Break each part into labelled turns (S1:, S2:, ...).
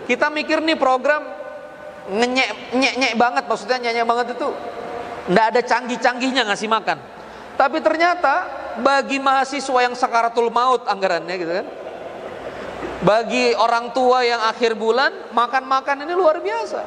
S1: Kita mikir nih program nyek banget, maksudnya nyek banget itu nggak ada canggih-canggihnya ngasih makan. Tapi ternyata bagi mahasiswa yang sakaratul maut anggarannya gitu kan, bagi orang tua yang akhir bulan makan-makan ini luar biasa.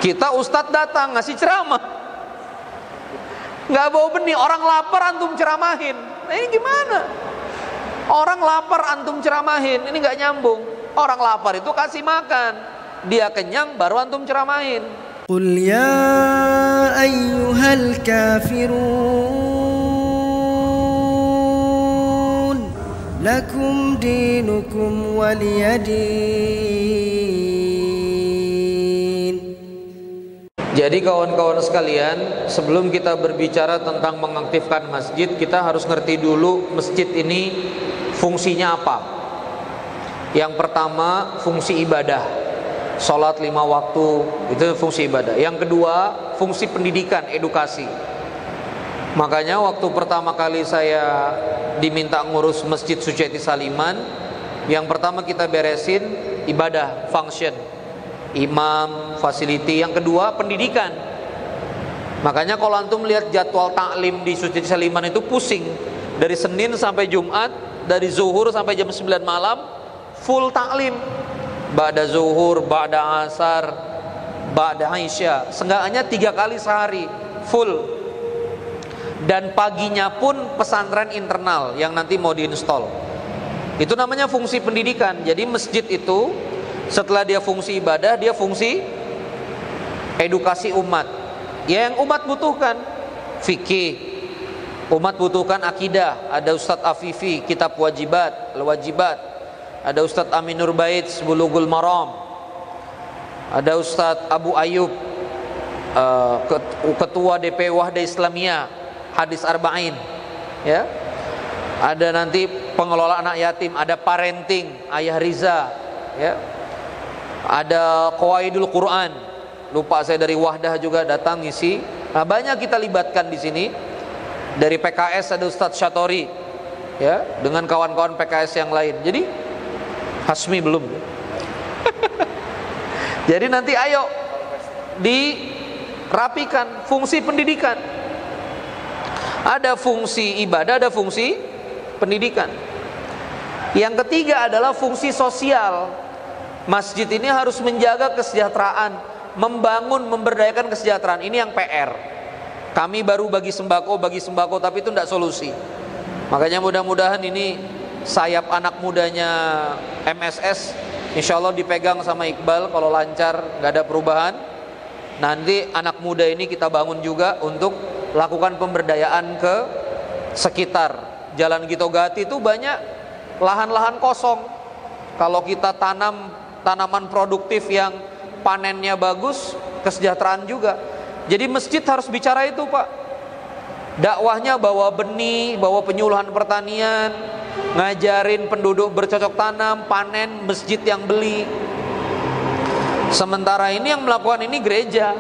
S1: Kita ustadz datang ngasih ceramah, nggak bawa benih, orang lapar antum ceramahin. Nah ini gimana? Orang lapar antum ceramahin, ini nggak nyambung. Orang lapar itu kasih makan, dia kenyang baru antum ceramahin.
S2: Qul ya ayyuhal kafirun lakum dinukum waliyadin.
S1: Jadi kawan-kawan sekalian, sebelum kita berbicara tentang mengaktifkan masjid, kita harus ngerti dulu masjid ini fungsinya apa. Yang pertama, fungsi ibadah, sholat 5 waktu, itu fungsi ibadah. Yang kedua, fungsi pendidikan, edukasi. Makanya waktu pertama kali saya diminta ngurus Masjid Suciati Saliman, yang pertama kita beresin ibadah, function, imam, facility. Yang kedua, pendidikan. Makanya kalau antum lihat jadwal taklim di Suciati Saliman itu pusing. Dari Senin sampai Jumat, dari zuhur sampai jam 9 malam, full taklim. Ba'da zuhur, ba'da asar, ba'da isya, seenggaknya 3 kali sehari full. Dan paginya pun pesantren internal yang nanti mau diinstal. Itu namanya fungsi pendidikan. Jadi masjid itu setelah dia fungsi ibadah, dia fungsi edukasi umat. Ya, yang umat butuhkan fikih, umat butuhkan akidah. Ada Ustadz Afifi, kitab wajibat, al-wajibat. Ada Ustadz Aminur Bait, Bulughul Maram. Ada Ustadz Abu Ayub, ketua DP Wahda Islamiyah, hadis arba'in. Ya. Ada nanti pengelola anak yatim, ada parenting, Ayah Riza, ya. Ada Qawaidul Quran. Lupa saya dari Wahdah juga datang ngisi. Nah, banyak kita libatkan di sini. Dari PKS ada Ustadz Syatori, ya, dengan kawan-kawan PKS yang lain. Jadi Hasmi belum. Jadi nanti ayo dirapikan fungsi pendidikan. Ada fungsi ibadah, ada fungsi pendidikan. Yang ketiga adalah fungsi sosial. Masjid ini harus menjaga kesejahteraan, membangun, memberdayakan kesejahteraan. Ini yang PR. Kami baru bagi sembako, tapi itu tidak solusi. Makanya mudah-mudahan ini sayap anak mudanya MSS, insya Allah dipegang sama Iqbal. Kalau lancar, nggak ada perubahan, nanti anak muda ini kita bangun juga untuk lakukan pemberdayaan ke sekitar. Jalan Gitogati itu banyak lahan-lahan kosong. Kalau kita tanam tanaman produktif yang panennya bagus, kesejahteraan juga. Jadi masjid harus bicara itu, Pak. Dakwahnya bawa benih, bawa penyuluhan pertanian, ngajarin penduduk bercocok tanam, panen, masjid yang beli. Sementara ini yang melakukan ini gereja.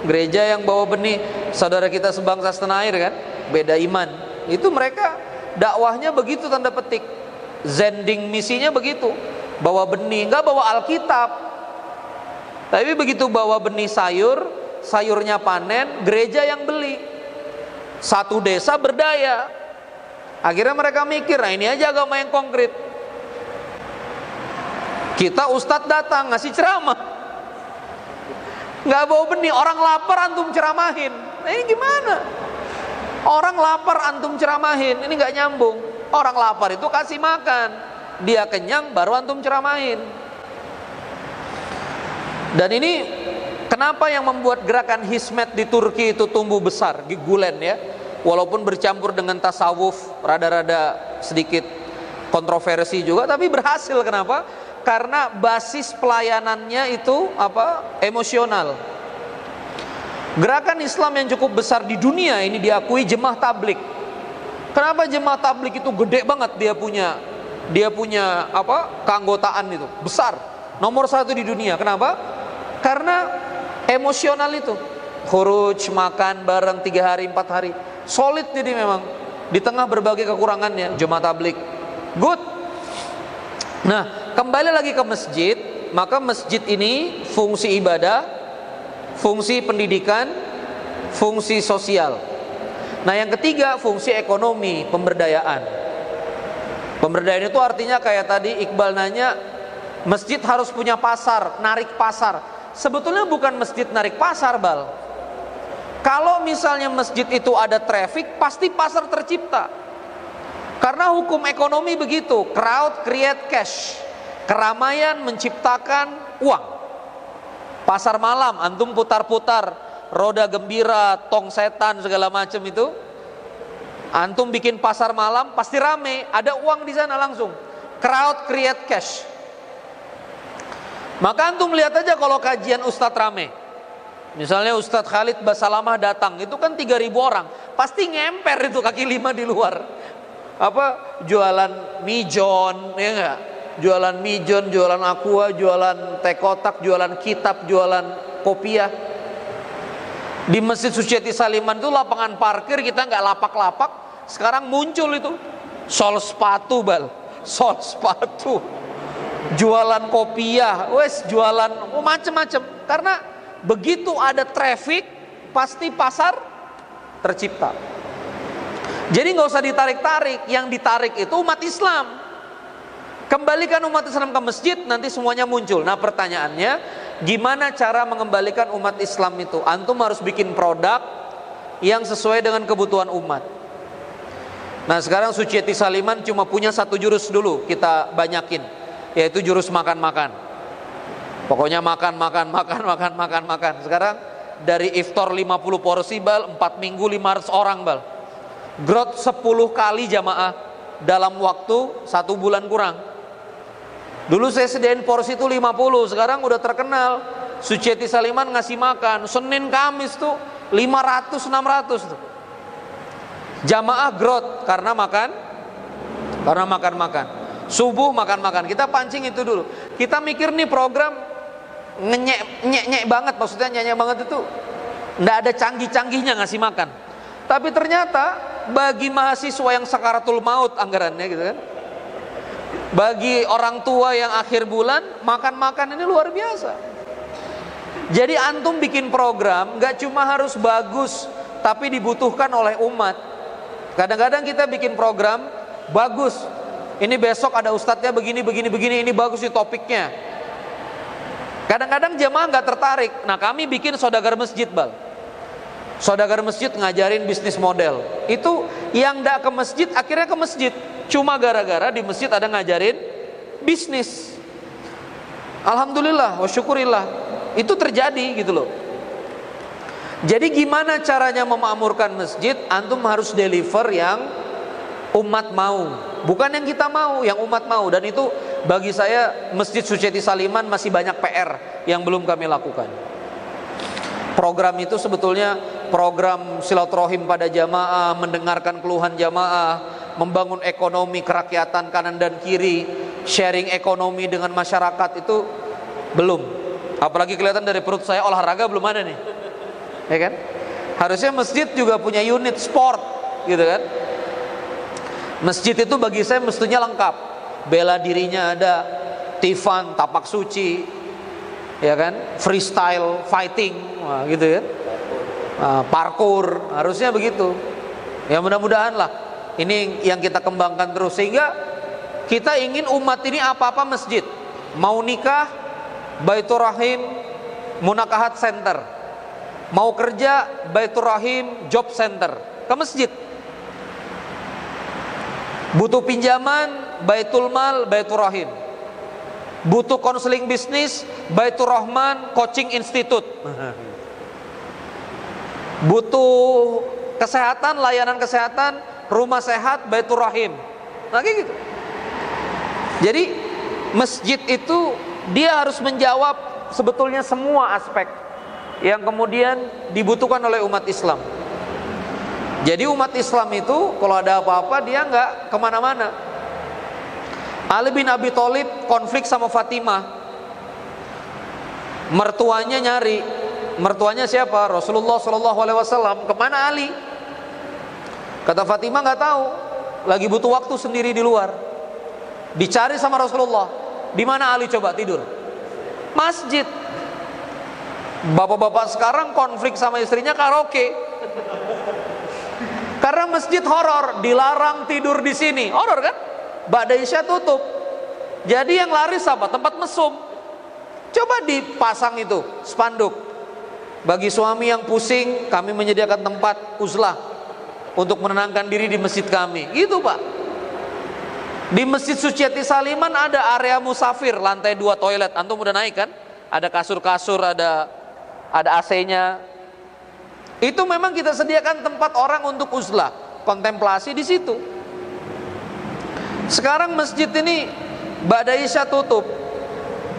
S1: Gereja yang bawa benih. Saudara kita sebangsa setanah air kan, beda iman. Itu mereka dakwahnya begitu, tanda petik. Zending misinya begitu. Bawa benih, nggak bawa Alkitab. Tapi begitu bawa benih sayur, sayurnya panen, gereja yang beli. Satu desa berdaya. Akhirnya mereka mikir, nah ini aja agama yang konkret. Kita ustadz datang ngasih ceramah, nggak bawa benih, orang lapar antum ceramahin. Nah ini gimana? Orang lapar antum ceramahin, ini nggak nyambung. Orang lapar itu kasih makan, dia kenyang baru antum ceramahin. Dan ini kenapa yang membuat gerakan Hizmet di Turki itu tumbuh besar, Gulen ya. Walaupun bercampur dengan tasawuf, rada-rada sedikit kontroversi juga, tapi berhasil. Kenapa? Karena basis pelayanannya itu emosional. Gerakan Islam yang cukup besar di dunia ini diakui Jemaah Tabligh. Kenapa Jemaah Tabligh itu gede banget, dia punya keanggotaan itu besar, nomor 1 di dunia. Kenapa? Karena emosional itu. Khuruj, makan bareng 3 hari 4 hari, solid. Jadi memang di tengah berbagai kekurangannya Jemaah Tabligh good. Nah, kembali lagi ke masjid, maka masjid ini fungsi ibadah, fungsi pendidikan, fungsi sosial. Nah, yang ketiga fungsi ekonomi, pemberdayaan. Pemberdayaan itu artinya kayak tadi Iqbal nanya, masjid harus punya pasar, narik pasar. Sebetulnya bukan masjid narik pasar, Bal. Kalau misalnya masjid itu ada traffic, pasti pasar tercipta. Karena hukum ekonomi begitu, crowd create cash. Keramaian menciptakan uang. Pasar malam, antum putar-putar, roda gembira, tong setan, segala macam itu. Antum bikin pasar malam, pasti rame, ada uang di sana langsung. Crowd create cash. Maka antum lihat aja kalau kajian Ustadz rame. Misalnya Ustadz Khalid Basalamah datang, itu kan 3.000 orang, pasti ngemper itu kaki lima di luar. Apa jualan mijon, ya enggak? Jualan mijon, jualan aqua, jualan teh kotak, jualan kitab, jualan kopiah. Di Masjid Suciati Saliman itu lapangan parkir kita nggak lapak-lapak, sekarang muncul itu sol sepatu, Bal, sol sepatu, jualan kopiah, wes jualan macem-macem. Karena begitu ada traffic, pasti pasar tercipta. Jadi nggak usah ditarik-tarik, yang ditarik itu umat Islam. Kembalikan umat Islam ke masjid, nanti semuanya muncul. Nah, pertanyaannya, gimana cara mengembalikan umat Islam itu? Antum harus bikin produk yang sesuai dengan kebutuhan umat. Nah, sekarang Suciati Saliman cuma punya satu jurus dulu, kita banyakin, yaitu jurus makan-makan. Pokoknya makan. Sekarang dari iftar 50 porsi, Bal, 4 minggu 500 orang, Bal. Growth 10 kali jamaah dalam waktu 1 bulan kurang. Dulu saya sediain porsi itu 50, sekarang udah terkenal. Suciati Saliman ngasih makan Senin Kamis tuh 500-600 tuh. Jamaah growth karena makan. Subuh makan. Kita pancing itu dulu. Kita mikir nih program nyek banget, maksudnya nyek banget itu nggak ada canggih-canggihnya ngasih makan. Tapi ternyata bagi mahasiswa yang sakaratul maut anggarannya gitu kan, bagi orang tua yang akhir bulan, makan ini luar biasa. Jadi antum bikin program gak cuma harus bagus, tapi dibutuhkan oleh umat. Kadang-kadang kita bikin program bagus, ini besok ada ustadznya begini, ini bagus di topiknya. Kadang-kadang jemaah gak tertarik. Nah, kami bikin saudagar masjid, Bal. Saudagar masjid ngajarin bisnis model. Itu yang gak ke masjid akhirnya ke masjid, cuma gara-gara di masjid ada ngajarin bisnis. Alhamdulillah wa syukurillah, itu terjadi gitu loh. Jadi gimana caranya memakmurkan masjid? Antum harus deliver yang umat mau, bukan yang kita mau, yang umat mau. Dan itu bagi saya Masjid Suciati Saliman masih banyak PR yang belum kami lakukan. Program itu sebetulnya program silaturahim pada jamaah, mendengarkan keluhan jamaah, membangun ekonomi kerakyatan kanan dan kiri, sharing ekonomi dengan masyarakat, itu belum. Apalagi kelihatan dari perut saya olahraga belum ada nih, ya kan? Harusnya masjid juga punya unit sport, gitu kan? Masjid itu bagi saya mestinya lengkap, bela dirinya ada, tifan, tapak suci, ya kan, freestyle fighting, wah, gitu kan, parkour, harusnya begitu. Ya mudah-mudahan lah ini yang kita kembangkan terus, sehingga kita ingin umat ini apa-apa masjid. Mau nikah, Baitur Rahim Munakahat Center, mau kerja, Baitur Rahim Job Center, ke masjid. Butuh pinjaman, Baitul Mal, Baitur Rahim. Butuh konseling bisnis, Baitur Rahman Coaching Institute. Butuh kesehatan, layanan kesehatan, rumah sehat, Baitur Rahim. Nah, kayak gitu. Jadi masjid itu dia harus menjawab sebetulnya semua aspek yang kemudian dibutuhkan oleh umat Islam. Jadi umat Islam itu kalau ada apa-apa dia nggak kemana-mana. Ali bin Abi Thalib konflik sama Fatimah, mertuanya nyari. Mertuanya siapa? Rasulullah SAW. Kemana Ali? Kata Fatimah nggak tahu, lagi butuh waktu sendiri di luar. Dicari sama Rasulullah. Di mana Ali coba tidur? Masjid. Bapak-bapak sekarang konflik sama istrinya karaoke. Karena masjid horor, dilarang tidur di sini. Horor kan? Ba'da Isya tutup. Jadi yang laris apa? Tempat mesum. Coba dipasang itu spanduk. Bagi suami yang pusing, kami menyediakan tempat uzlah untuk menenangkan diri di masjid kami. Gitu Pak. Di Masjid Suciati Saliman ada area musafir, lantai 2 toilet. Antum udah naik kan? Ada kasur-kasur, ada AC-nya. Itu memang kita sediakan tempat orang untuk uzlah, kontemplasi di situ. Sekarang masjid ini Ba'da Isya tutup.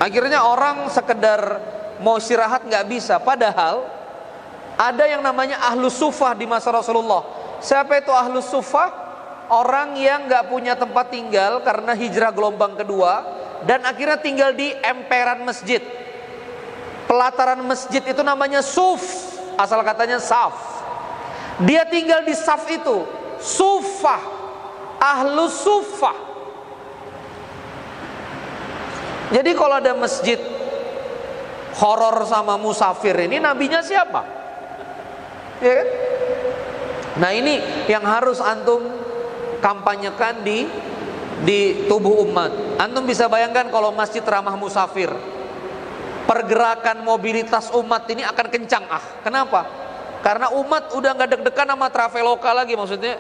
S1: Akhirnya orang sekedar mau istirahat nggak bisa. Padahal ada yang namanya ahlus sufah di masa Rasulullah. Siapa itu ahlus sufah? Orang yang nggak punya tempat tinggal karena hijrah gelombang kedua dan akhirnya tinggal di emperan masjid. Pelataran masjid itu namanya suf, asal katanya saf. Dia tinggal di saf itu, sufah, ahlus sufah. Jadi kalau ada masjid horor sama musafir ini, nabinya siapa? Ya kan? Nah ini yang harus antum kampanyekan di tubuh umat. Antum bisa bayangkan kalau masjid ramah musafir, pergerakan mobilitas umat ini akan kencang. Kenapa? Karena umat udah nggak deg-degan sama Traveloka lagi. Maksudnya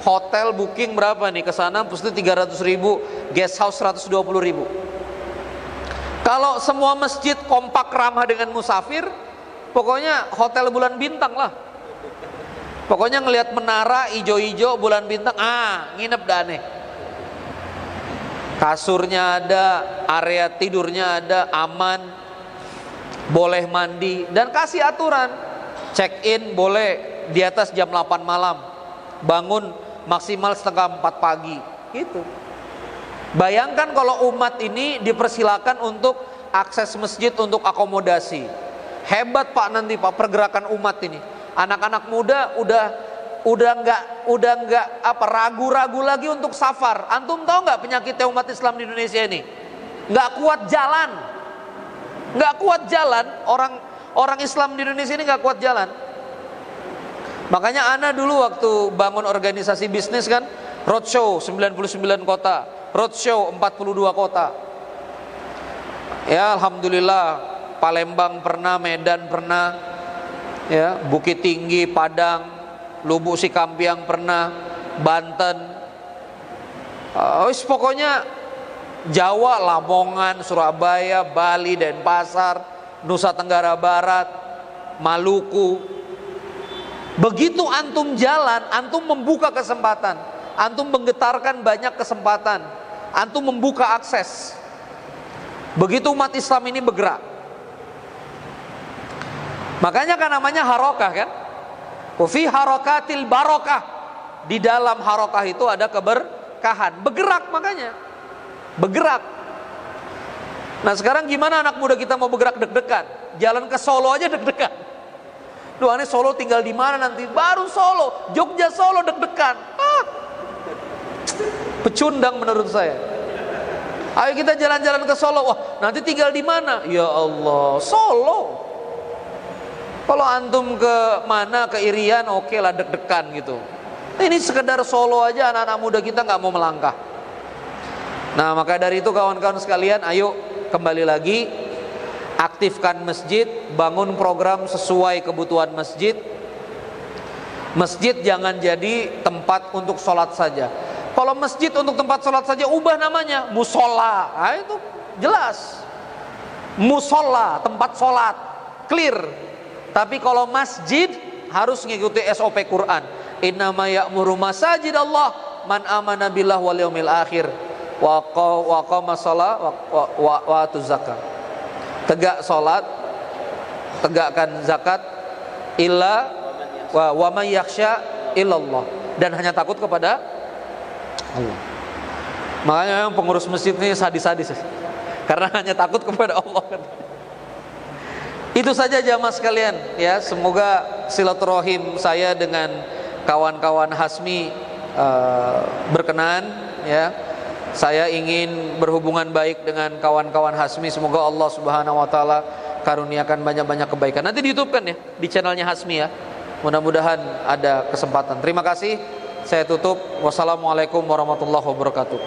S1: hotel booking berapa nih ke sana, pasti 300.000, guest house 120.000. Kalau semua masjid kompak ramah dengan musafir, pokoknya hotel bulan bintang lah. Pokoknya ngelihat menara ijo-ijo bulan bintang, nginep dah aneh. Kasurnya ada, area tidurnya ada, aman, boleh mandi, dan kasih aturan. Check in boleh di atas jam 8 malam, bangun maksimal setengah 4 pagi. Gitu. Bayangkan kalau umat ini dipersilakan untuk akses masjid untuk akomodasi. Hebat Pak nanti Pak pergerakan umat ini. Anak-anak muda udah nggak ragu-ragu lagi untuk safar. Antum tahu nggak penyakitnya umat Islam di Indonesia ini? Nggak kuat jalan. Orang Islam di Indonesia ini nggak kuat jalan. Makanya ana dulu waktu bangun organisasi bisnis kan, roadshow 99 kota, roadshow 42 kota. Ya alhamdulillah, Palembang pernah, Medan pernah, ya Bukit Tinggi, Padang, Lubuk Sikampiang pernah, Banten, pokoknya Jawa, Lamongan, Surabaya, Bali, Denpasar, Nusa Tenggara Barat, Maluku. Begitu antum jalan, antum membuka kesempatan, antum menggetarkan banyak kesempatan, antum membuka akses. Begitu umat Islam ini bergerak. Makanya kan namanya harokah kan? Fi harokatil barokah. Di dalam harokah itu ada keberkahan. Bergerak makanya. Bergerak. Nah sekarang gimana anak muda kita mau bergerak deg-degan? Jalan ke Solo aja deg-degan. Duh aneh Solo tinggal di mana nanti? Baru Solo, Jogja Solo deg-degan. Pecundang menurut saya. Ayo kita jalan-jalan ke Solo. Wah nanti tinggal di mana? Ya Allah, Solo. Kalau antum ke mana, ke Irian, oke lah deg-degan gitu. Ini sekedar Solo aja anak-anak muda kita nggak mau melangkah. Nah maka dari itu kawan-kawan sekalian, ayo kembali lagi, aktifkan masjid, bangun program sesuai kebutuhan masjid. Masjid jangan jadi tempat untuk sholat saja. Kalau masjid untuk tempat sholat saja, ubah namanya musola. Nah itu jelas, musola, tempat sholat, clear. Tapi kalau masjid harus mengikuti SOP Quran. Innama ya'muru masajid Allah man amana billah wal yaumil akhir wa qama shalah wa atuz zakat. Tegak salat, tegakkan zakat, illa wa may yakhsha illallah, dan hanya takut kepada Allah. Makanya yang pengurus masjid ini sadis-sadis karena hanya takut kepada Allah. Itu saja jamaah sekalian ya, semoga silaturahim saya dengan kawan-kawan Hasmi berkenan ya. Saya ingin berhubungan baik dengan kawan-kawan Hasmi. Semoga Allah Subhanahu wa taala karuniakan banyak-banyak kebaikan. Nanti di YouTube kan ya, di channelnya Hasmi ya. Mudah-mudahan ada kesempatan. Terima kasih. Saya tutup. Wassalamualaikum warahmatullahi wabarakatuh.